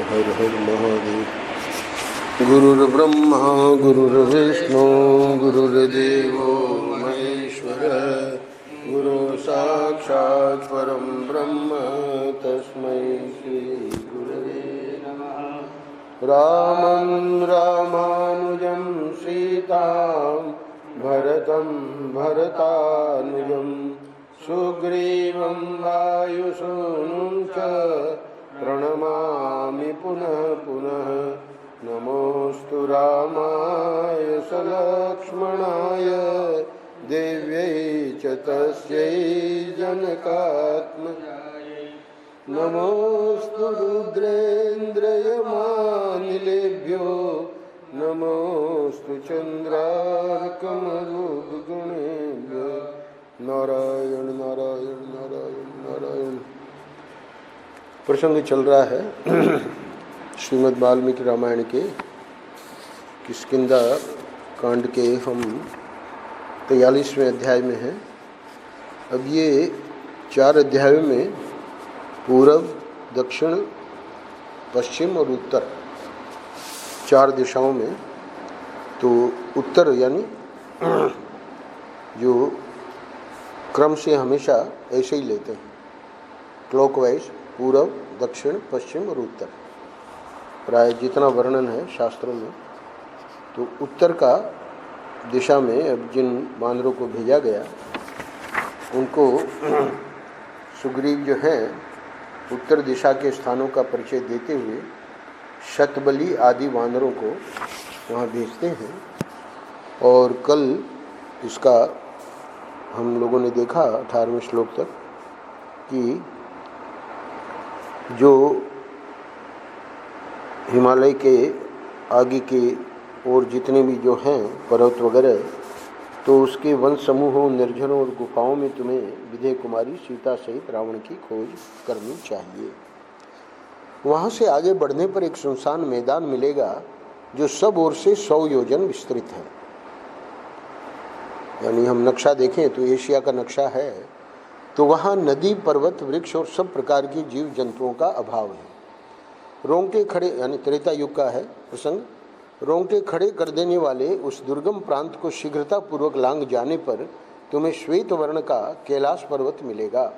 हर हर महादेव। गुरुर्ब्रह्मा गुरुर्विष्णु गुरुर्देवो महेश्वर, गुरु साक्षात् परम ब्रह्म तस्मै श्री गुरवे नमः। रामं रामानुजं सीतां भरतं भरतानुजं, सुग्रीवं वायुसूनुं च प्रणमामि पुनः पुनः। नमोस्तु रामाय सलक्ष्मणाय देव्यै च तस्यै जनकात्मजायै। नमोस्तु रुद्रेन्द्रयमानिलेभ्यो, नमोस्तु चन्द्रार्कमरुद्गणेभ्यो। नारायण नारायण नारायण नारायण। प्रसंग चल रहा है श्रीमद् वाल्मीकि रामायण के किष्किंधा कांड के हम 43वें अध्याय में हैं। अब ये 4 अध्यायों में पूर्व, दक्षिण, पश्चिम और उत्तर 4 दिशाओं में, तो उत्तर यानी जो क्रम से हमेशा ऐसे ही लेते हैं, क्लॉकवाइज, पूर्व, दक्षिण, पश्चिम और उत्तर। प्राय जितना वर्णन है शास्त्रों में, तो उत्तर का दिशा में अब जिन वानरों को भेजा गया उनको सुग्रीव जो हैं उत्तर दिशा के स्थानों का परिचय देते हुए शतबली आदि वानरों को वहाँ भेजते हैं। और कल इसका हम लोगों ने देखा 18वें श्लोक तक कि जो हिमालय के आगे के और जितने भी जो हैं पर्वत वगैरह, तो उसके वन समूहों, निर्जनों और गुफाओं में तुम्हें विदेह कुमारी सीता सहित रावण की खोज करनी चाहिए। वहाँ से आगे बढ़ने पर एक सुनसान मैदान मिलेगा जो सब ओर से 100 योजन विस्तृत है। यानी हम नक्शा देखें तो एशिया का नक्शा है, तो वहाँ नदी, पर्वत, वृक्ष और सब प्रकार की जीव जंतुओं का अभाव है। रोंगटे खड़े, यानी त्रेता युग का है प्रसंग, रोंगटे खड़े कर देने वाले उस दुर्गम प्रांत को शीघ्रता पूर्वक लांघ जाने पर तुम्हें श्वेत वर्ण का कैलाश पर्वत मिलेगा।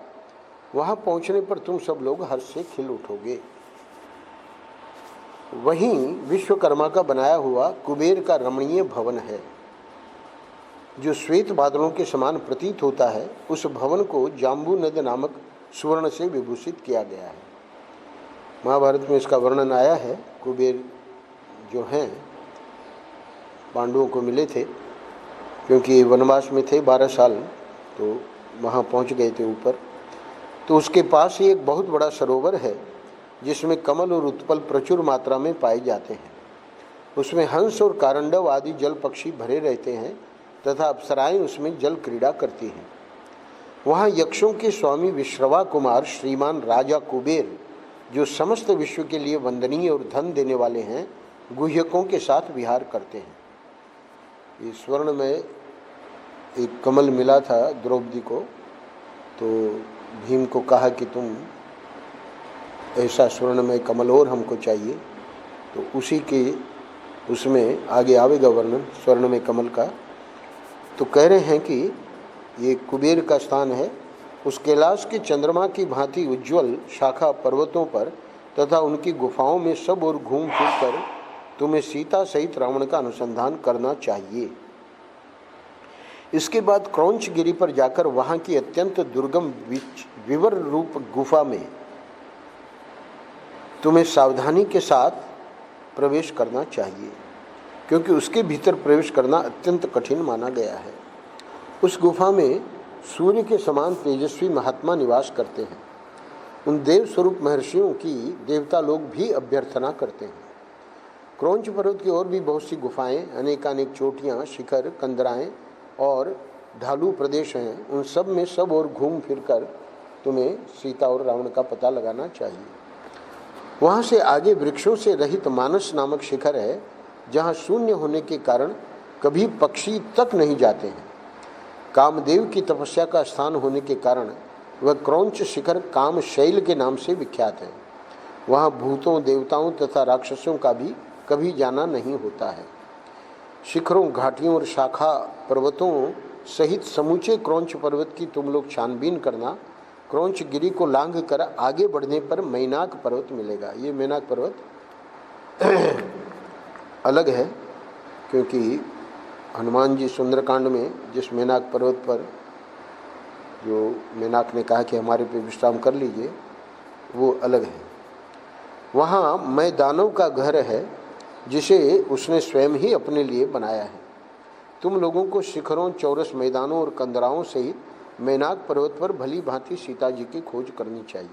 वहाँ पहुँचने पर तुम सब लोग हर्ष से खिल उठोगे। वहीं विश्वकर्मा का बनाया हुआ कुबेर का रमणीय भवन है, जो श्वेत बादलों के समान प्रतीत होता है। उस भवन को जाम्बू नद नामक सुवर्ण से विभूषित किया गया है। महाभारत में इसका वर्णन आया है। कुबेर जो हैं पांडवों को मिले थे, क्योंकि वनवास में थे 12 साल, तो वहाँ पहुँच गए थे ऊपर। तो उसके पास ही एक बहुत बड़ा सरोवर है जिसमें कमल और उत्पल प्रचुर मात्रा में पाए जाते हैं। उसमें हंस और कारंडव आदि जल पक्षी भरे रहते हैं तथा अप्सराएं उसमें जल क्रीड़ा करती हैं। वहाँ यक्षों के स्वामी विश्रवा कुमार श्रीमान राजा कुबेर, जो समस्त विश्व के लिए वंदनीय और धन देने वाले हैं, गुह्यकों के साथ विहार करते हैं। ये स्वर्ण में एक कमल मिला था द्रौपदी को, तो भीम को कहा कि तुम ऐसा स्वर्ण में कमल और हमको चाहिए। तो उसी के उसमें आगे आवेगा वर्णन स्वर्ण में कमल का। तो कह रहे हैं कि ये कुबेर का स्थान है। उस कैलाश के चंद्रमा की भांति उज्ज्वल शाखा पर्वतों पर तथा उनकी गुफाओं में सब ओर घूम फिर कर तुम्हें सीता सहित रावण का अनुसंधान करना चाहिए। इसके बाद क्रौंच गिरी पर जाकर वहाँ की अत्यंत दुर्गम विवर रूप गुफा में तुम्हें सावधानी के साथ प्रवेश करना चाहिए, क्योंकि उसके भीतर प्रवेश करना अत्यंत कठिन माना गया है। उस गुफा में सूर्य के समान तेजस्वी महात्मा निवास करते हैं। उन देव स्वरूप महर्षियों की देवता लोग भी अभ्यर्थना करते हैं। क्रौंच पर्वत की और भी बहुत सी गुफाएं, अनेकानेक चोटियाँ, शिखर, कंदराएं और ढालू प्रदेश हैं। उन सब में सब और घूम फिर कर तुम्हें सीता और रावण का पता लगाना चाहिए। वहाँ से आगे वृक्षों से रहित मानस नामक शिखर है, जहाँ शून्य होने के कारण कभी पक्षी तक नहीं जाते हैं। कामदेव की तपस्या का स्थान होने के कारण वह क्रौंच शिखर कामशैल के नाम से विख्यात है। वहाँ भूतों, देवताओं तथा राक्षसों का भी कभी जाना नहीं होता है। शिखरों, घाटियों और शाखा पर्वतों सहित समूचे क्रौंच पर्वत की तुम लोग छानबीन करना। क्रौंच गिरी को लांघ कर आगे बढ़ने पर मैनाक पर्वत मिलेगा। ये मैनाक पर्वत अलग है, क्योंकि हनुमान जी सुंदरकांड में जिस मैनाक पर्वत पर जो मैनाक ने कहा कि हमारे पे विश्राम कर लीजिए, वो अलग है। वहाँ मैदानों का घर है जिसे उसने स्वयं ही अपने लिए बनाया है। तुम लोगों को शिखरों, चौरस मैदानों और कंदराओं सहित मैनाक पर्वत पर भली भांति सीता जी की खोज करनी चाहिए।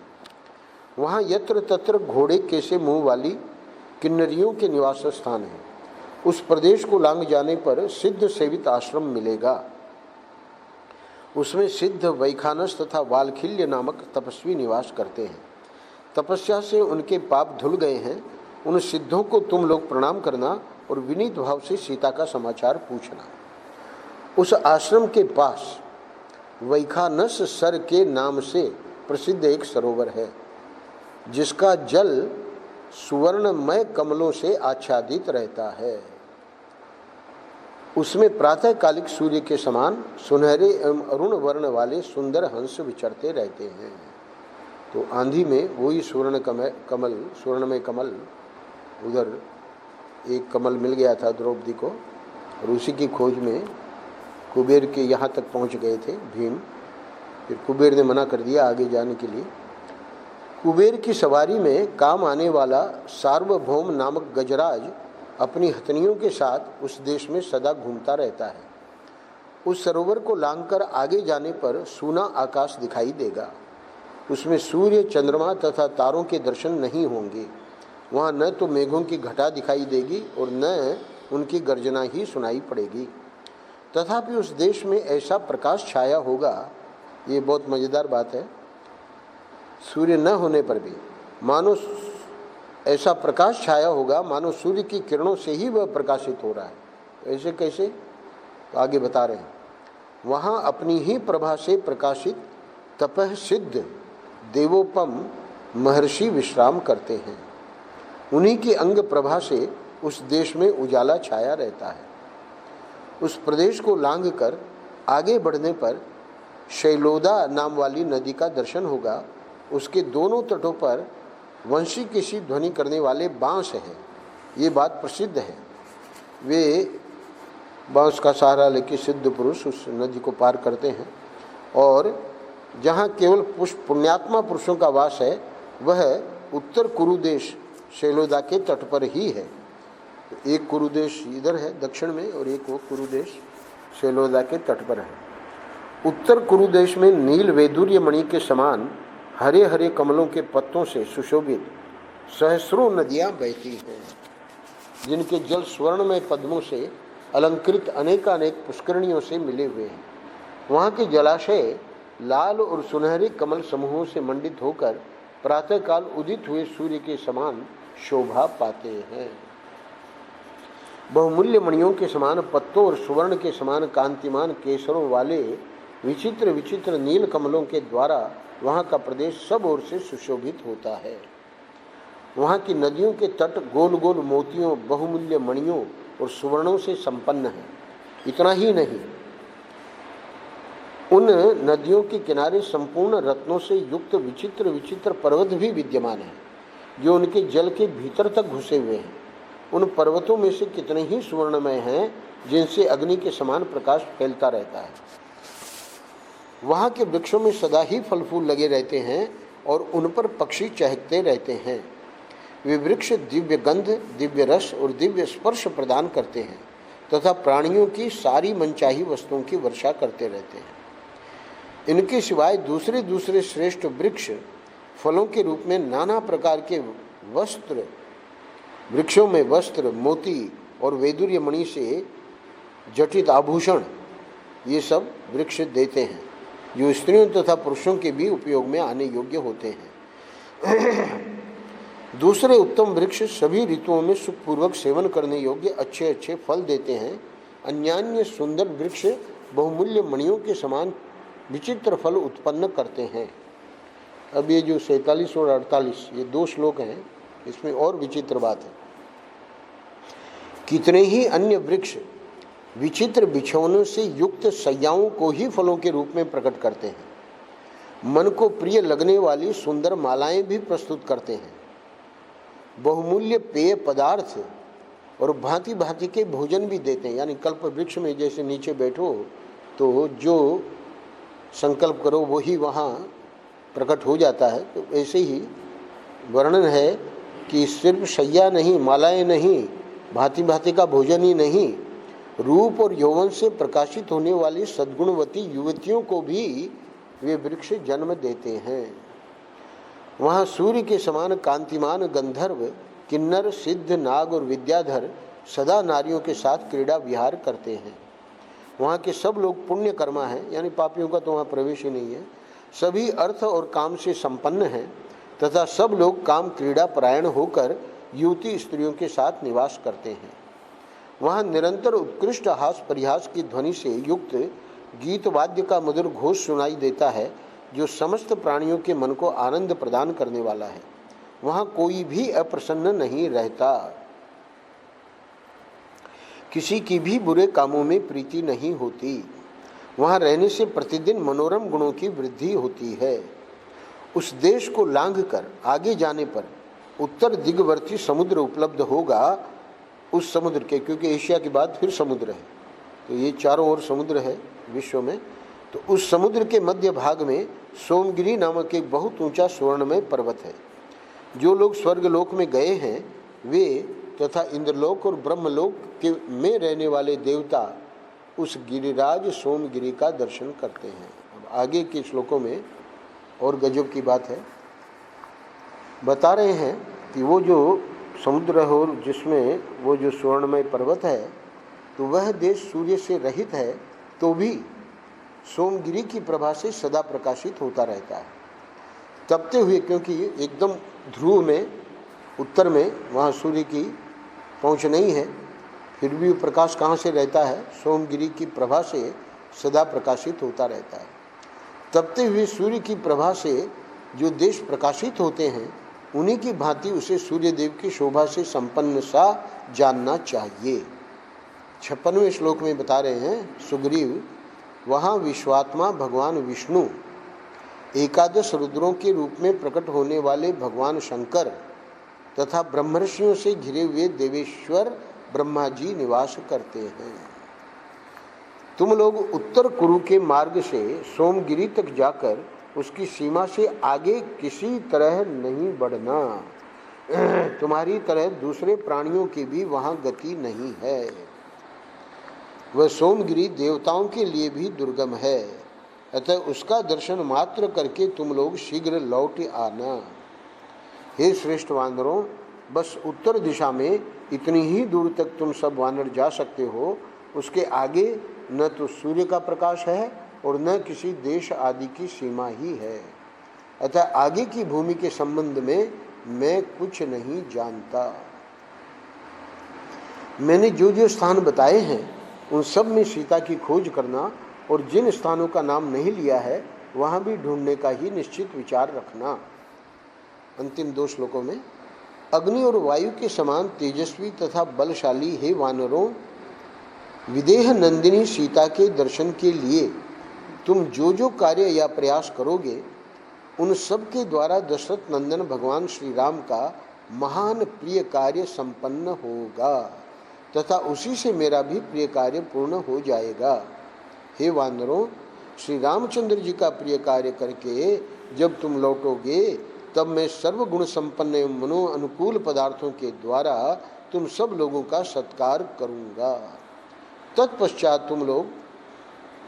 वहाँ यत्र तत्र घोड़े कैसे मुंह वाली किन्नरियों के निवास स्थान है। उस प्रदेश को लांघ जाने पर सिद्ध सेवित आश्रम मिलेगा। उसमें सिद्ध, वैखानस तथा वालखिल्य नामक तपस्वी निवास करते हैं। तपस्या से उनके पाप धुल गए हैं। उन सिद्धों को तुम लोग प्रणाम करना और विनीत भाव से सीता का समाचार पूछना। उस आश्रम के पास वैखानस सर के नाम से प्रसिद्ध एक सरोवर है, जिसका जल सुवर्णमय कमलों से आच्छादित रहता है। उसमें प्रातःकालिक सूर्य के समान सुनहरे एवं अरुण वर्ण वाले सुंदर हंस विचरते रहते हैं। तो आंधी में वही सुवर्णमय कमल, उधर एक कमल मिल गया था द्रौपदी को, और उसी की खोज में कुबेर के यहाँ तक पहुँच गए थे भीम। फिर कुबेर ने मना कर दिया आगे जाने के लिए। कुबेर की सवारी में काम आने वाला सार्वभौम नामक गजराज अपनी हथनियों के साथ उस देश में सदा घूमता रहता है। उस सरोवर को लांघकर आगे जाने पर सूना आकाश दिखाई देगा। उसमें सूर्य, चंद्रमा तथा तारों के दर्शन नहीं होंगे। वहाँ न तो मेघों की घटा दिखाई देगी और न उनकी गर्जना ही सुनाई पड़ेगी। तथापि उस देश में ऐसा प्रकाश छाया होगा, ये बहुत मज़ेदार बात है, सूर्य न होने पर भी मानो ऐसा प्रकाश छाया होगा मानो सूर्य की किरणों से ही वह प्रकाशित हो रहा है। ऐसे कैसे? तो आगे बता रहे हैं। वहाँ अपनी ही प्रभा से प्रकाशित तपः सिद्ध देवोपम महर्षि विश्राम करते हैं। उन्हीं की अंग प्रभा से उस देश में उजाला छाया रहता है। उस प्रदेश को लांघकर आगे बढ़ने पर शैलोदा नाम वाली नदी का दर्शन होगा। उसके दोनों तटों पर वंशी की सी ध्वनि करने वाले बांस हैं। ये बात प्रसिद्ध है। वे बांस का सहारा लेके सिद्ध पुरुष उस नदी को पार करते हैं, और जहाँ केवल पुण्यात्मा पुरुषों का वास है वह उत्तर कुरुदेश शैलोदा के तट पर ही है। एक कुरुदेश इधर है दक्षिण में, और एक वो कुरुदेश शैलोदा के तट पर है। उत्तर कुरुदेश में नील वैदुर्य मणि के समान हरे हरे कमलों के पत्तों से सुशोभित सहस्रों नदियाँ बहती हैं, जिनके जल स्वर्णमय पद्मों से अलंकृत अनेकानेक पुष्करणियों से मिले हुए हैं। वहाँ के जलाशय लाल और सुनहरे कमल समूहों से मंडित होकर प्रातःकाल उदित हुए सूर्य के समान शोभा पाते हैं। बहुमूल्य मणियों के समान पत्तों और सुवर्ण के समान कांतिमान केसरों वाले विचित्र विचित्र नील कमलों के द्वारा वहाँ का प्रदेश सब ओर से सुशोभित होता है। वहाँ की नदियों के तट गोल गोल मोतियों, बहुमूल्य मणियों और सुवर्णों से संपन्न है। इतना ही नहीं, उन नदियों के किनारे संपूर्ण रत्नों से युक्त विचित्र विचित्र पर्वत भी विद्यमान हैं, जो उनके जल के भीतर तक घुसे हुए हैं। उन पर्वतों में से कितने ही सुवर्णमय हैं, जिनसे अग्नि के समान प्रकाश फैलता रहता है। वहाँ के वृक्षों में सदा ही फल फूल लगे रहते हैं और उन पर पक्षी चहकते रहते हैं। वे वृक्ष दिव्य गंध, दिव्य रस और दिव्य स्पर्श प्रदान करते हैं तथा प्राणियों की सारी मनचाही वस्तुओं की वर्षा करते रहते हैं। इनके सिवाय दूसरे दूसरे श्रेष्ठ वृक्ष फलों के रूप में नाना प्रकार के वस्त्र, वृक्षों में वस्त्र, मोती और वैदुर्य मणि से जटित आभूषण, ये सब वृक्ष देते हैं, जो स्त्रियों तथा पुरुषों के भी उपयोग में आने योग्य होते हैं। दूसरे उत्तम वृक्ष सभी ऋतुओं में सुखपूर्वक सेवन करने योग्य अच्छे अच्छे फल देते हैं। अन्यान्य सुंदर वृक्ष बहुमूल्य मणियों के समान विचित्र फल उत्पन्न करते हैं। अब ये जो 47 और 48 ये 2 श्लोक हैं, इसमें और विचित्र बात है। कितने ही अन्य वृक्ष विचित्र बिछौनों से युक्त सैयाओं को ही फलों के रूप में प्रकट करते हैं। मन को प्रिय लगने वाली सुंदर मालाएं भी प्रस्तुत करते हैं। बहुमूल्य पेय पदार्थ और भांति भांति के भोजन भी देते हैं। यानी कल्प वृक्ष में जैसे नीचे बैठो तो जो संकल्प करो वही वहाँ प्रकट हो जाता है, तो ऐसे ही वर्णन है कि सिर्फ शैया नहीं, मालाएं नहीं, भांति भांति का भोजन ही नहीं, रूप और यौवन से प्रकाशित होने वाली सद्गुणवती युवतियों को भी वे वृक्ष जन्म देते हैं। वहाँ सूर्य के समान कांतिमान गंधर्व, किन्नर, सिद्ध, नाग और विद्याधर सदा नारियों के साथ क्रीड़ा विहार करते हैं। वहाँ के सब लोग पुण्य कर्मा हैं, यानी पापियों का तो वहाँ प्रवेश ही नहीं है। सभी अर्थ और काम से संपन्न हैं तथा सब लोग काम क्रीड़ा परायण होकर युवती स्त्रियों के साथ निवास करते हैं। वहाँ निरंतर उत्कृष्ट हास परिहास की ध्वनि से युक्त गीत वाद्य का मधुर घोष सुनाई देता है, जो समस्त प्राणियों के मन को आनंद प्रदान करने वाला है। वहाँ कोई भी अप्रसन्न नहीं रहता, किसी की भी बुरे कामों में प्रीति नहीं होती। वहाँ रहने से प्रतिदिन मनोरम गुणों की वृद्धि होती है। उस देश को लांघकर आगे जाने पर उत्तर दिग्वर्ती समुद्र उपलब्ध होगा। उस समुद्र के, क्योंकि एशिया के बाद फिर समुद्र है, तो ये चारों ओर समुद्र है विश्व में, तो उस समुद्र के मध्य भाग में सोमगिरी नामक एक बहुत ऊंचा स्वर्णमय पर्वत है। जो लोग स्वर्गलोक में गए हैं वे तथा इंद्रलोक और ब्रह्मलोक के में रहने वाले देवता उस गिरिराज सोमगिरी का दर्शन करते हैं। अब आगे के श्लोकों में और गजब की बात है, बता रहे हैं कि वो जो समुद्र है और जिसमें वो जो स्वर्णमय पर्वत है, तो वह देश सूर्य से रहित है तो भी सोमगिरी की प्रभा से सदा प्रकाशित होता रहता है, तपते हुए, क्योंकि एकदम ध्रुव में उत्तर में वहाँ सूर्य की पहुँच नहीं है, फिर भी प्रकाश कहाँ से रहता है? सोमगिरी की प्रभा से सदा प्रकाशित होता रहता है। तपते हुए सूर्य की प्रभा से जो देश प्रकाशित होते हैं उन्हीं की भांति उसे सूर्यदेव की शोभा से संपन्न सा जानना चाहिए। 56वें श्लोक में बता रहे हैं सुग्रीव, वहाँ विश्वात्मा भगवान विष्णु, एकादश रुद्रों के रूप में प्रकट होने वाले भगवान शंकर तथा ब्रह्मर्षियों से घिरे हुए देवेश्वर ब्रह्मा जी निवास करते हैं। तुम लोग उत्तर कुरु के मार्ग से सोमगिरी तक जाकर उसकी सीमा से आगे किसी तरह नहीं बढ़ना। तुम्हारी तरह दूसरे प्राणियों की भी वहाँ गति नहीं है। वह सोमगिरी देवताओं के लिए भी दुर्गम है, अतः उसका दर्शन मात्र करके तुम लोग शीघ्र लौट आना। हे श्रेष्ठ वानरों, बस उत्तर दिशा में इतनी ही दूर तक तुम सब वानर जा सकते हो। उसके आगे न तो सूर्य का प्रकाश है और न किसी देश आदि की सीमा ही है, अतः आगे की भूमि के संबंध में मैं कुछ नहीं जानता। मैंने जो जो स्थान बताए हैं उन सब में सीता की खोज करना और जिन स्थानों का नाम नहीं लिया है वहाँ भी ढूंढने का ही निश्चित विचार रखना। अंतिम 2 श्लोकों में, अग्नि और वायु के समान तेजस्वी तथा बलशाली हे वानरों, विदेह नंदिनी सीता के दर्शन के लिए तुम जो जो कार्य या प्रयास करोगे उन सब के द्वारा दशरथ नंदन भगवान श्री राम का महान प्रिय कार्य संपन्न होगा तथा उसी से मेरा भी प्रिय कार्य पूर्ण हो जाएगा। हे वानरों, श्री रामचंद्र जी का प्रिय कार्य करके जब तुम लौटोगे तब मैं सर्वगुण संपन्न मनो अनुकूल पदार्थों के द्वारा तुम सब लोगों का सत्कार करूँगा। तत्पश्चात तुम लोग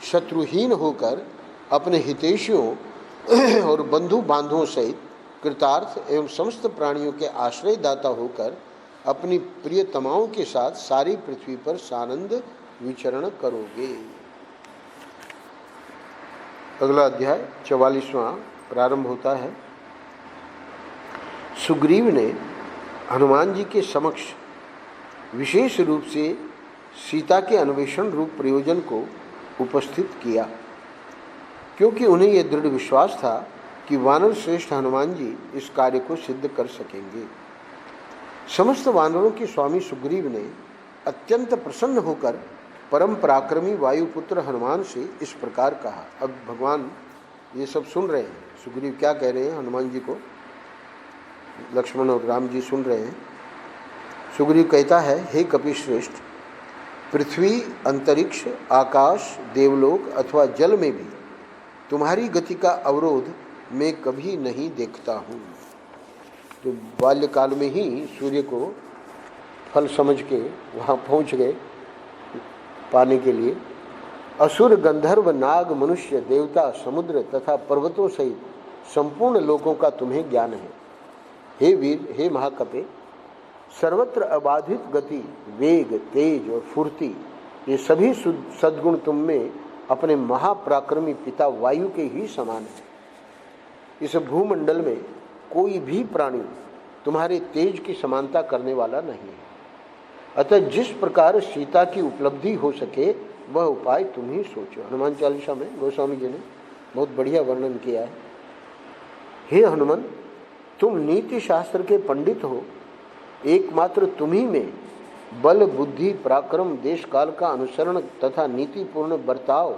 शत्रुहीन होकर अपने हितैषियों और बंधु बांधवों सहित कृतार्थ एवं समस्त प्राणियों के आश्रयदाता होकर अपनी प्रियतमाओं के साथ सारी पृथ्वी पर सानंद विचरण करोगे। अगला अध्याय 44वां प्रारंभ होता है। सुग्रीव ने हनुमान जी के समक्ष विशेष रूप से सीता के अन्वेषण रूप प्रयोजन को उपस्थित किया, क्योंकि उन्हें यह दृढ़ विश्वास था कि वानर श्रेष्ठ हनुमान जी इस कार्य को सिद्ध कर सकेंगे। समस्त वानरों के स्वामी सुग्रीव ने अत्यंत प्रसन्न होकर परम पराक्रमी वायुपुत्र हनुमान से इस प्रकार कहा। अब भगवान ये सब सुन रहे हैं, सुग्रीव क्या कह रहे हैं हनुमान जी को, लक्ष्मण और राम जी सुन रहे हैं। सुग्रीव कहता है, हे कपिश्रेष्ठ, पृथ्वी, अंतरिक्ष, आकाश, देवलोक अथवा जल में भी तुम्हारी गति का अवरोध मैं कभी नहीं देखता हूँ। तो बाल्यकाल में ही सूर्य को फल समझ के वहाँ पहुँच गए पाने के लिए। असुर, गंधर्व, नाग, मनुष्य, देवता, समुद्र तथा पर्वतों सहित संपूर्ण लोकों का तुम्हें ज्ञान है। हे वीर, हे महाकपे, सर्वत्र अबाधित गति, वेग, तेज और फुर्ती, ये सभी सद्गुण तुम में अपने महापराक्रमी पिता वायु के ही समान है। इस भूमंडल में कोई भी प्राणी तुम्हारे तेज की समानता करने वाला नहीं है। अतः जिस प्रकार सीता की उपलब्धि हो सके वह उपाय तुम ही सोचो। हनुमान चालीसा में गोस्वामी जी ने बहुत बढ़िया वर्णन किया है। हे हनुमान, तुम नीति शास्त्र के पंडित हो, एकमात्र तुम्ही में बल, बुद्धि, पराक्रम, देश काल का अनुसरण तथा नीतिपूर्ण बर्ताव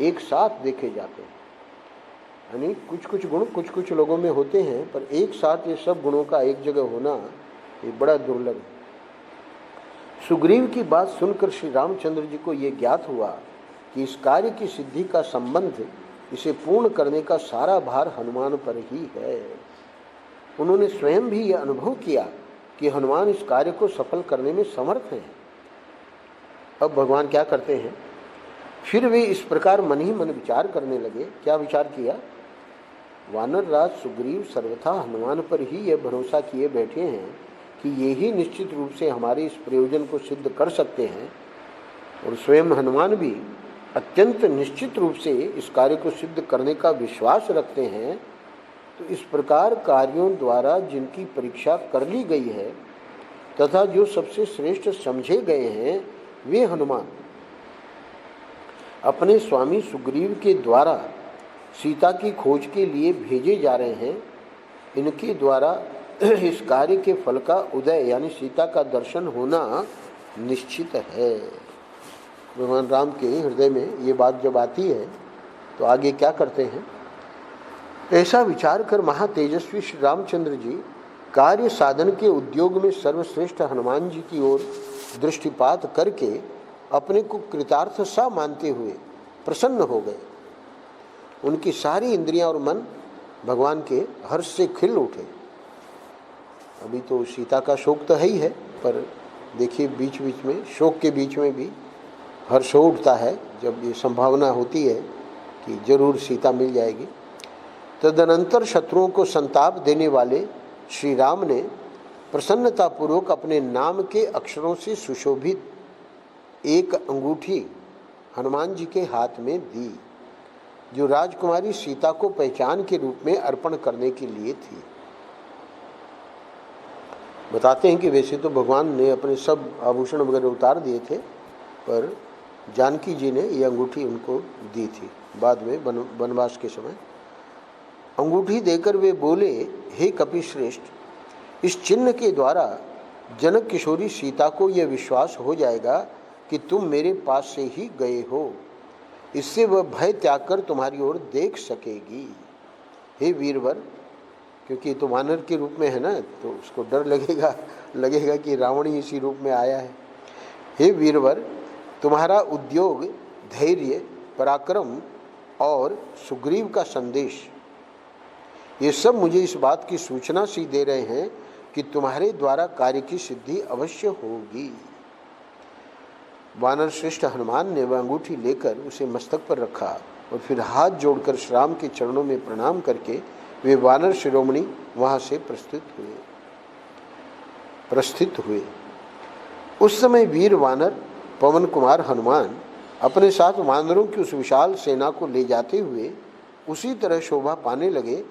एक साथ देखे जाते हैं। यानी कुछ कुछ गुण कुछ कुछ लोगों में होते हैं, पर एक साथ ये सब गुणों का एक जगह होना ये बड़ा दुर्लभ है। सुग्रीव की बात सुनकर श्री रामचंद्र जी को ये ज्ञात हुआ कि इस कार्य की सिद्धि का संबंध, इसे पूर्ण करने का सारा भार हनुमान पर ही है। उन्होंने स्वयं भी यह अनुभव किया कि हनुमान इस कार्य को सफल करने में समर्थ हैं। अब भगवान क्या करते हैं, फिर वे इस प्रकार मन ही मन विचार करने लगे। क्या विचार किया? वानर राज सुग्रीव सर्वथा हनुमान पर ही यह भरोसा किए बैठे हैं कि ये ही निश्चित रूप से हमारे इस प्रयोजन को सिद्ध कर सकते हैं, और स्वयं हनुमान भी अत्यंत निश्चित रूप से इस कार्य को सिद्ध करने का विश्वास रखते हैं। तो इस प्रकार कार्यों द्वारा जिनकी परीक्षा कर ली गई है तथा जो सबसे श्रेष्ठ समझे गए हैं, वे हनुमान अपने स्वामी सुग्रीव के द्वारा सीता की खोज के लिए भेजे जा रहे हैं। इनके द्वारा इस कार्य के फल का उदय यानी सीता का दर्शन होना निश्चित है। भगवान राम के हृदय में ये बात जब आती है तो आगे क्या करते हैं, ऐसा विचार कर महातेजस्वी श्री रामचंद्र जी कार्य साधन के उद्योग में सर्वश्रेष्ठ हनुमान जी की ओर दृष्टिपात करके अपने को कृतार्थ सा मानते हुए प्रसन्न हो गए। उनकी सारी इंद्रियां और मन भगवान के हर्ष से खिल उठे। अभी तो सीता का शोक तो है ही है, पर देखिए बीच बीच में शोक के बीच में भी हर्ष हो उठता है जब ये संभावना होती है कि जरूर सीता मिल जाएगी। तदनंतर शत्रुओं को संताप देने वाले श्री राम ने प्रसन्नतापूर्वक अपने नाम के अक्षरों से सुशोभित एक अंगूठी हनुमान जी के हाथ में दी, जो राजकुमारी सीता को पहचान के रूप में अर्पण करने के लिए थी। बताते हैं कि वैसे तो भगवान ने अपने सब आभूषण वगैरह उतार दिए थे, पर जानकी जी ने ये अंगूठी उनको दी थी बाद में वनवास के समय। अंगूठी देकर वे बोले, हे कपिश्रेष्ठ, इस चिन्ह के द्वारा जनक किशोरी सीता को यह विश्वास हो जाएगा कि तुम मेरे पास से ही गए हो। इससे वह भय त्याग कर तुम्हारी ओर देख सकेगी। हे वीरवर, क्योंकि तो वानर के रूप में है ना, तो उसको डर लगेगा कि रावण ही इसी रूप में आया है। हे वीरवर, तुम्हारा उद्योग, धैर्य, पराक्रम और सुग्रीव का संदेश, ये सब मुझे इस बात की सूचना सी दे रहे हैं कि तुम्हारे द्वारा कार्य की सिद्धि अवश्य होगी। वानर श्रेष्ठ हनुमान ने वह अंगूठी लेकर उसे मस्तक पर रखा और फिर हाथ जोड़कर श्री राम के चरणों में प्रणाम करके वे वानर शिरोमणि वहां से प्रस्थित हुए। उस समय वीर वानर पवन कुमार हनुमान अपने साथ वानरों की उस विशाल सेना को ले जाते हुए उसी तरह शोभा पाने लगे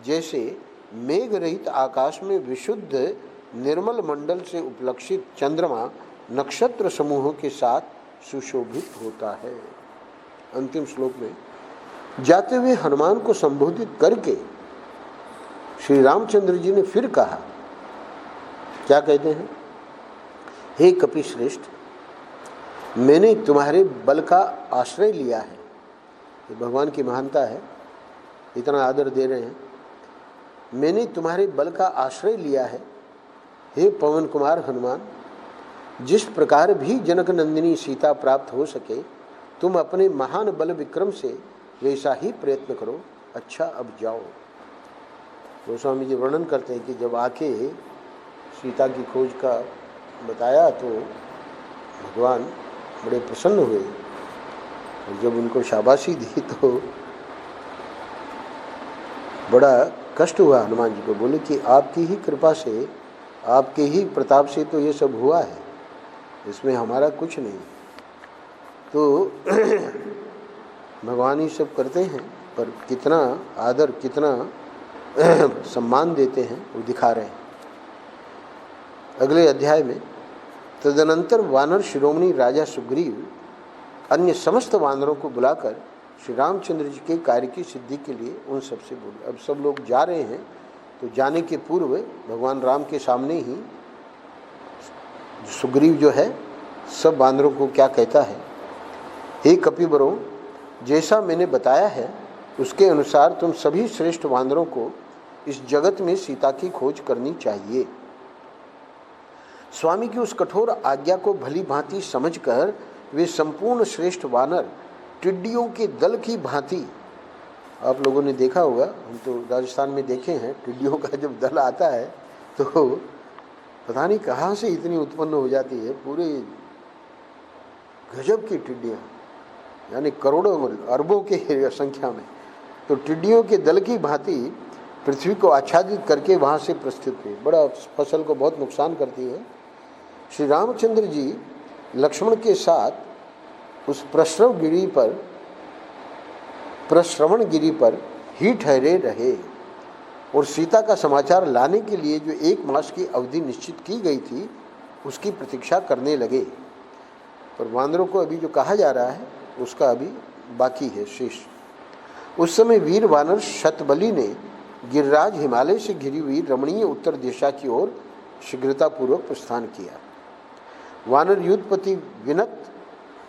जैसे मेघ रहित आकाश में विशुद्ध निर्मल मंडल से उपलक्षित चंद्रमा नक्षत्र समूहों के साथ सुशोभित होता है। अंतिम श्लोक में जाते हुए हनुमान को संबोधित करके श्री रामचंद्र जी ने फिर कहा, क्या कहते हैं, हे कपि श्रेष्ठ, मैंने तुम्हारे बल का आश्रय लिया है। ये भगवान की महानता है, इतना आदर दे रहे हैं। मैंने तुम्हारे बल का आश्रय लिया है हे पवन कुमार हनुमान। जिस प्रकार भी जनक नंदिनी सीता प्राप्त हो सके, तुम अपने महान बल विक्रम से वैसा ही प्रयत्न करो। अच्छा अब जाओ। गोस्वामी जी वर्णन करते हैं कि जब आके सीता की खोज का बताया तो भगवान बड़े प्रसन्न हुए, और जब उनको शाबाशी दी तो बड़ा कष्ट हुआ हनुमान जी को। बोले कि आपकी ही कृपा से, आपके ही प्रताप से तो ये सब हुआ है, इसमें हमारा कुछ नहीं। तो भगवान ही सब करते हैं, पर कितना आदर, कितना सम्मान देते हैं वो दिखा रहे हैं। अगले अध्याय में तदनंतर वानर शिरोमणि राजा सुग्रीव अन्य समस्त वानरों को बुलाकर श्री रामचंद्र जी के कार्य की सिद्धि के लिए उन सबसे बोले। अब सब लोग जा रहे हैं, तो जाने के पूर्व भगवान राम के सामने ही सुग्रीव जो है सब वानरों को क्या कहता है, हे कपिवरों, जैसा मैंने बताया है उसके अनुसार तुम सभी श्रेष्ठ वानरों को इस जगत में सीता की खोज करनी चाहिए। स्वामी की उस कठोर आज्ञा को भली भांति समझकर वे संपूर्ण श्रेष्ठ वानर टिड्डियों के दल की भांति, आप लोगों ने देखा होगा, हम तो राजस्थान में देखे हैं, टिड्डियों का जब दल आता है तो पता नहीं कहाँ से इतनी उत्पन्न हो जाती है, पूरे गजब की टिड्डियाँ, यानी करोड़ों अरबों के संख्या में। तो टिड्डियों के दल की भांति पृथ्वी को आच्छादित करके वहाँ से प्रस्थित हुई, बड़ा फसल को बहुत नुकसान करती है। श्री रामचंद्र जी लक्ष्मण के साथ उस प्रश्रवण गिरी पर ही ठहरे रहे और सीता का समाचार लाने के लिए जो 1 मास की अवधि निश्चित की गई थी उसकी प्रतीक्षा करने लगे। पर वानरों को अभी जो कहा जा रहा है उसका अभी बाकी है शेष। उस समय वीर वानर शतबली ने गिरिराज हिमालय से घिरी हुई रमणीय उत्तर दिशा की ओर शीघ्रतापूर्वक प्रस्थान किया। वानर युद्धपति विनत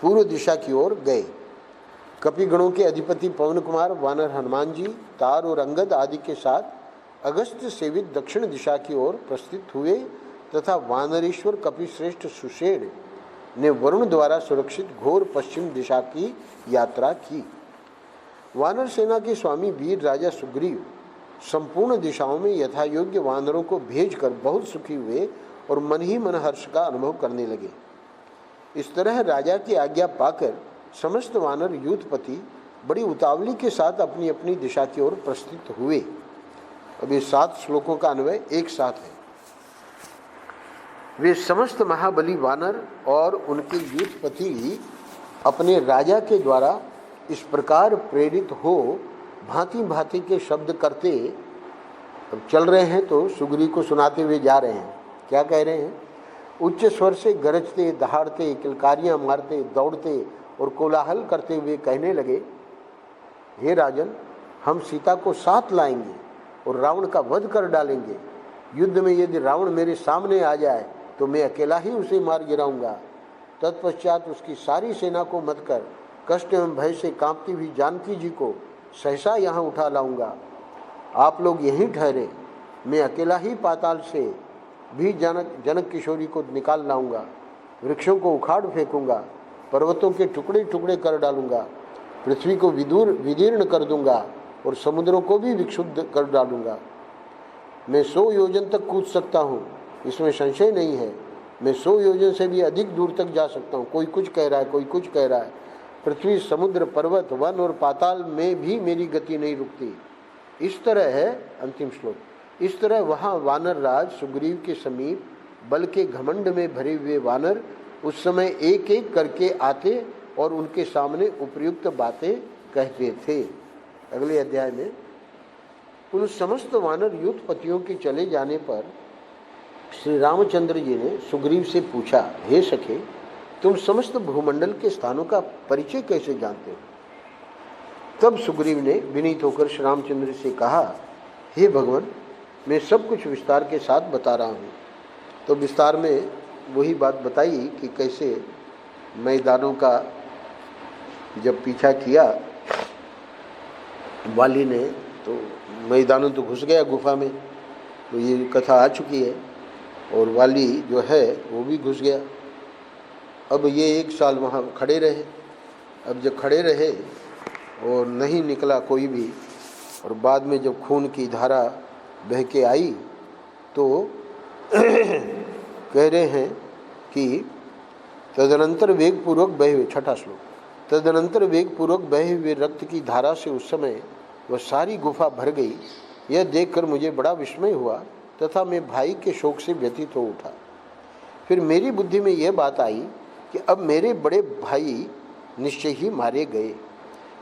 पूर्व दिशा की ओर गए। कपिगणों के अधिपति पवन कुमार वानर हनुमान जी, तार और अंगद आदि के साथ अगस्त सेवित दक्षिण दिशा की ओर प्रस्थित हुए तथा वानरेश्वर कपिश्रेष्ठ सुषेण ने वरुण द्वारा सुरक्षित घोर पश्चिम दिशा की यात्रा की। वानर सेना के स्वामी वीर राजा सुग्रीव संपूर्ण दिशाओं में यथायोग्य वानरों को भेजकर बहुत सुखी हुए और मन ही मन हर्ष का अनुभव करने लगे। इस तरह राजा की आज्ञा पाकर समस्त वानर यूथपति बड़ी उतावली के साथ अपनी अपनी दिशा की ओर प्रस्थित हुए। अब ये 7 श्लोकों का अन्वय एक साथ है। वे समस्त महाबली वानर और उनके यूथपति अपने राजा के द्वारा इस प्रकार प्रेरित हो भांति भांति के शब्द करते अब चल रहे हैं, तो सुग्रीव को सुनाते हुए जा रहे हैं। क्या कह रहे हैं? उच्च स्वर से गरजते, दहाड़ते, किलकारियां मारते, दौड़ते और कोलाहल करते हुए कहने लगे, हे राजन, हम सीता को साथ लाएंगे और रावण का वध कर डालेंगे। युद्ध में यदि रावण मेरे सामने आ जाए तो मैं अकेला ही उसे मार गिराऊंगा। तत्पश्चात उसकी सारी सेना को मत कर कष्ट एवं भय से कांपती हुई जानकी जी को सहसा यहाँ उठा लाऊंगा। आप लोग यहीं ठहरे, मैं अकेला ही पाताल से भी जनक किशोरी को निकाल लाऊंगा। वृक्षों को उखाड़ फेंकूंगा, पर्वतों के टुकड़े टुकड़े कर डालूंगा, पृथ्वी को विदीर्ण कर दूंगा और समुद्रों को भी विक्षुब्ध कर डालूंगा। मैं 100 योजन तक कूद सकता हूँ, इसमें संशय नहीं है। मैं 100 योजन से भी अधिक दूर तक जा सकता हूँ। कोई कुछ कह रहा है, कोई कुछ कह रहा है। पृथ्वी, समुद्र, पर्वत, वन और पाताल में भी मेरी गति नहीं रुकती। इस तरह है अंतिम श्लोक। इस तरह वहाँ वानर राज सुग्रीव के समीप बल के घमंड में भरे हुए वानर उस समय एक एक करके आते और उनके सामने उपयुक्त बातें कहते थे। अगले अध्याय में उन समस्त वानर युद्धपतियों के चले जाने पर श्री रामचंद्र जी ने सुग्रीव से पूछा, हे सखे, तुम समस्त भूमंडल के स्थानों का परिचय कैसे जानते हो? तब सुग्रीव ने विनीत होकर श्री रामचंद्र से कहा, हे भगवान, मैं सब कुछ विस्तार के साथ बता रहा हूँ। तो विस्तार में वही बात बताई कि कैसे मैदानों का जब पीछा किया वाली ने, तो मैदानों तो घुस गया गुफा में, तो ये कथा आ चुकी है। और वाली जो है वो भी घुस गया। अब ये 1 साल वहाँ खड़े रहे। अब जब खड़े रहे और नहीं निकला कोई भी, और बाद में जब खून की धारा बह के आई तो कह रहे हैं कि तदनंतर वेगपूर्वक बहे हुए, 6ठा श्लोक, तदनंतर वेगपूर्वक बहे हुए रक्त की धारा से उस समय वह सारी गुफा भर गई। यह देखकर मुझे बड़ा विस्मय हुआ तथा मैं भाई के शोक से व्यथित हो उठा। फिर मेरी बुद्धि में यह बात आई कि अब मेरे बड़े भाई निश्चय ही मारे गए।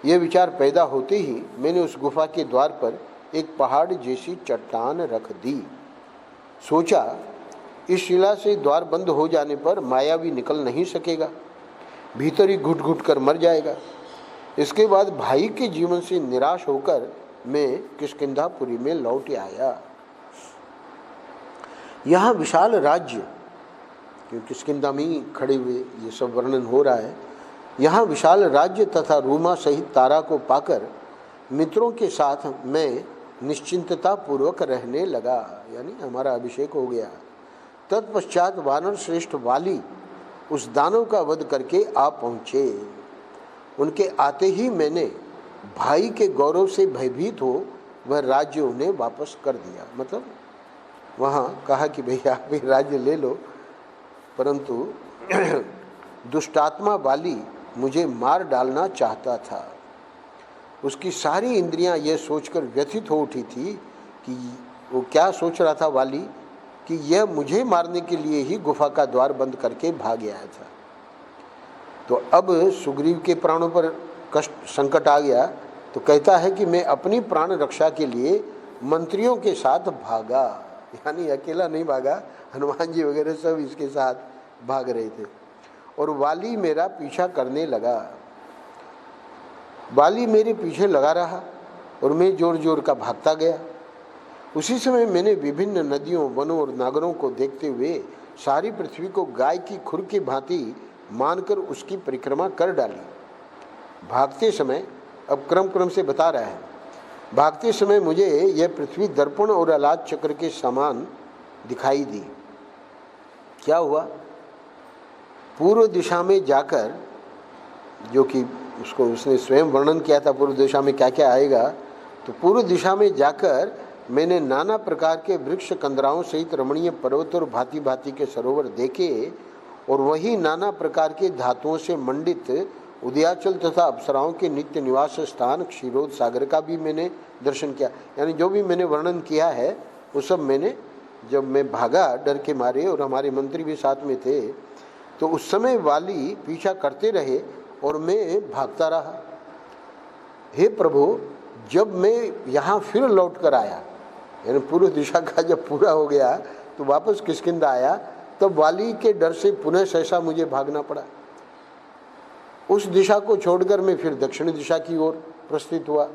यह विचार पैदा होते ही मैंने उस गुफा के द्वार पर एक पहाड़ जैसी चट्टान रख दी। सोचा, इस शिला से द्वार बंद हो जाने पर मायावी निकल नहीं सकेगा, भीतर ही घुट घुट कर मर जाएगा। इसके बाद भाई के जीवन से निराश होकर मैं किष्किंधापुरी में लौट आया। यहाँ विशाल राज्य, क्योंकि किष्किंधा में खड़े हुए ये सब वर्णन हो रहा है, यहाँ विशाल राज्य तथा रूमा सहित तारा को पाकर मित्रों के साथ मैं निश्चिंतता पूर्वक रहने लगा, यानी हमारा अभिषेक हो गया। तत्पश्चात वानर श्रेष्ठ वाली उस दानव का वध करके आ पहुँचे। उनके आते ही मैंने भाई के गौरव से भयभीत हो वह राज्य उन्हें वापस कर दिया। मतलब वहाँ कहा कि भैया आप ये राज्य ले लो, परंतु दुष्टात्मा वाली मुझे मार डालना चाहता था। उसकी सारी इंद्रियां यह सोचकर व्यथित हो उठी थी कि वो क्या सोच रहा था वाली, कि यह मुझे मारने के लिए ही गुफा का द्वार बंद करके भाग आया था। तो अब सुग्रीव के प्राणों पर कष्ट संकट आ गया, तो कहता है कि मैं अपनी प्राण रक्षा के लिए मंत्रियों के साथ भागा, यानी अकेला नहीं भागा, हनुमान जी वगैरह सब इसके साथ भाग रहे थे। और वाली मेरा पीछा करने लगा। वाली मेरे पीछे लगा रहा और मैं जोर जोर का भागता गया। उसी समय मैंने विभिन्न नदियों, वनों और नागरों को देखते हुए सारी पृथ्वी को गाय की खुर की भांति मानकर उसकी परिक्रमा कर डाली। भागते समय, अब क्रम क्रम से बता रहा है, भागते समय मुझे यह पृथ्वी दर्पण और अलाद चक्र के समान दिखाई दी। क्या हुआ? पूर्व दिशा में जाकर, जो कि उसको उसने स्वयं वर्णन किया था पूर्व दिशा में क्या क्या आएगा, तो पूर्व दिशा में जाकर मैंने नाना प्रकार के वृक्ष कंदराओं सहित रमणीय पर्वत और भांति भांति के सरोवर देखे, और वही नाना प्रकार के धातुओं से मंडित उदयाचल तथा अप्सराओं के नित्य निवास स्थान क्षीरोद सागर का भी मैंने दर्शन किया। यानी जो भी मैंने वर्णन किया है वो सब मैंने, जब मैं भागा डर के मारे और हमारे मंत्री भी साथ में थे, तो उस समय वाली पीछा करते रहे और मैं भागता रहा। हे प्रभु, जब मैं यहाँ फिर लौट कर आया, यानी पूर्व दिशा का जब पूरा हो गया तो वापस किष्किंधा आया, तब वाली के डर से पुनः सहसा मुझे भागना पड़ा। उस दिशा को छोड़कर मैं फिर दक्षिण दिशा की ओर प्रस्थित हुआ,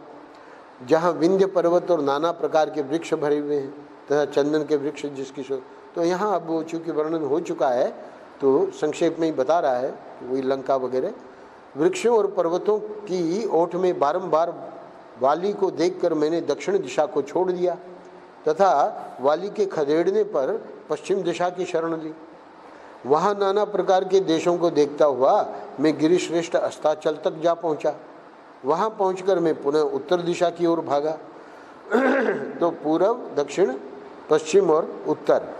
जहाँ विंध्य पर्वत और नाना प्रकार के वृक्ष भरे हुए हैं तथा चंदन के वृक्ष जिसकी तो यहाँ अब वो चूँकि वर्णन हो चुका है तो संक्षेप में ही बता रहा है, वही लंका वगैरह। वृक्षों और पर्वतों की ओट में बारंबार वाली को देखकर मैंने दक्षिण दिशा को छोड़ दिया तथा वाली के खदेड़ने पर पश्चिम दिशा की शरण ली। वहाँ नाना प्रकार के देशों को देखता हुआ मैं गिरिश्रेष्ठ अस्ताचल तक जा पहुँचा। वहाँ पहुँचकर मैं पुनः उत्तर दिशा की ओर भागा। तो पूर्व, दक्षिण, पश्चिम और उत्तर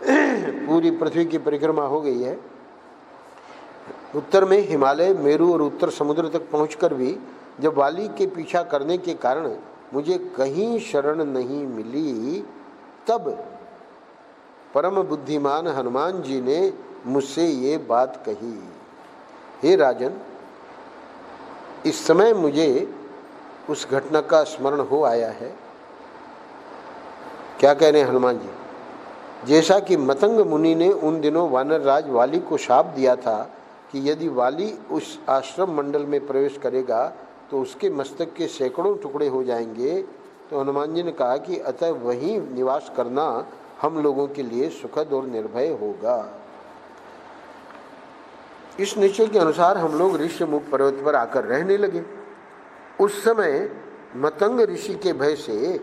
पूरी पृथ्वी की परिक्रमा हो गई है। उत्तर में हिमालय, मेरु और उत्तर समुद्र तक पहुंचकर भी जब वाली के पीछा करने के कारण मुझे कहीं शरण नहीं मिली, तब परम बुद्धिमान हनुमान जी ने मुझसे ये बात कही, हे राजन, इस समय मुझे उस घटना का स्मरण हो आया है। क्या कह रहे हैं हनुमान जी? जैसा कि मतंग मुनि ने उन दिनों वानर राज वाली को शाप दिया था कि यदि वाली उस आश्रम मंडल में प्रवेश करेगा तो उसके मस्तक के सैकड़ों टुकड़े हो जाएंगे, तो हनुमान जी ने कहा कि अतः वहीं निवास करना हम लोगों के लिए सुखद और निर्भय होगा। इस निश्चय के अनुसार हम लोग ऋष्यमुख पर्वत पर आकर रहने लगे। उस समय मतंग ऋषि के भय से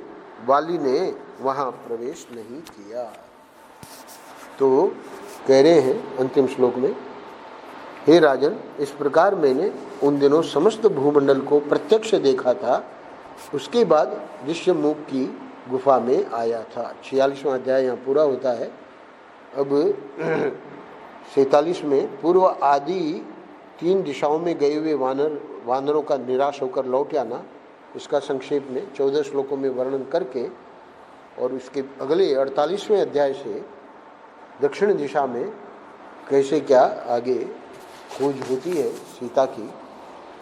वाली ने वहां प्रवेश नहीं किया। तो कह रहे हैं अंतिम श्लोक में, हे राजन, इस प्रकार मैंने उन दिनों समस्त भूमंडल को प्रत्यक्ष देखा था। उसके बाद ऋष्यमुख की गुफा में आया था। 46वां अध्याय यहाँ पूरा होता है। अब 47 में पूर्व आदि 3 दिशाओं में गए हुए वानरों का निराश होकर लौट आना, इसका संक्षेप में 14 श्लोकों में वर्णन करके, और उसके अगले 48वें अध्याय से दक्षिण दिशा में कैसे क्या आगे खोज होती है सीता की।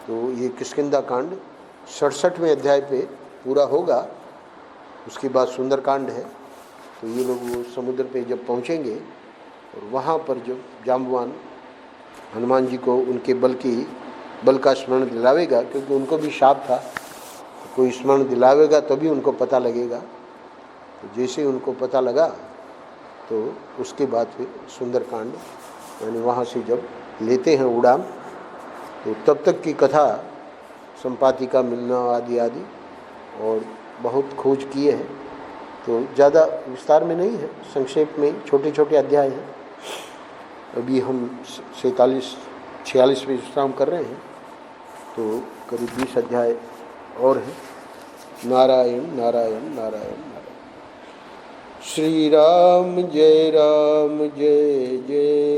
तो ये किष्किंधा कांड 67वें अध्याय पे पूरा होगा। उसके बाद सुंदरकांड है। तो ये लोग वो समुद्र पे जब पहुँचेंगे और वहाँ पर जब जाम्बवान हनुमान जी को उनके बल का स्मरण दिलावेगा, क्योंकि उनको भी शाप था, तो कोई स्मरण दिलावेगा तभी उनको पता लगेगा। तो जैसे उनको पता लगा तो उसके बाद फिर सुंदरकांड, यानी वहाँ से जब लेते हैं उड़ान, तो तब तक की कथा संपाति का मिलना आदि आदि, और बहुत खोज किए हैं। तो ज़्यादा विस्तार में नहीं है, संक्षेप में छोटे छोटे अध्याय हैं। अभी हम 46 में विश्राम कर रहे हैं, तो करीब 20 अध्याय और हैं। नारायण नारायण नारायण नारायण। श्री राम जय जय।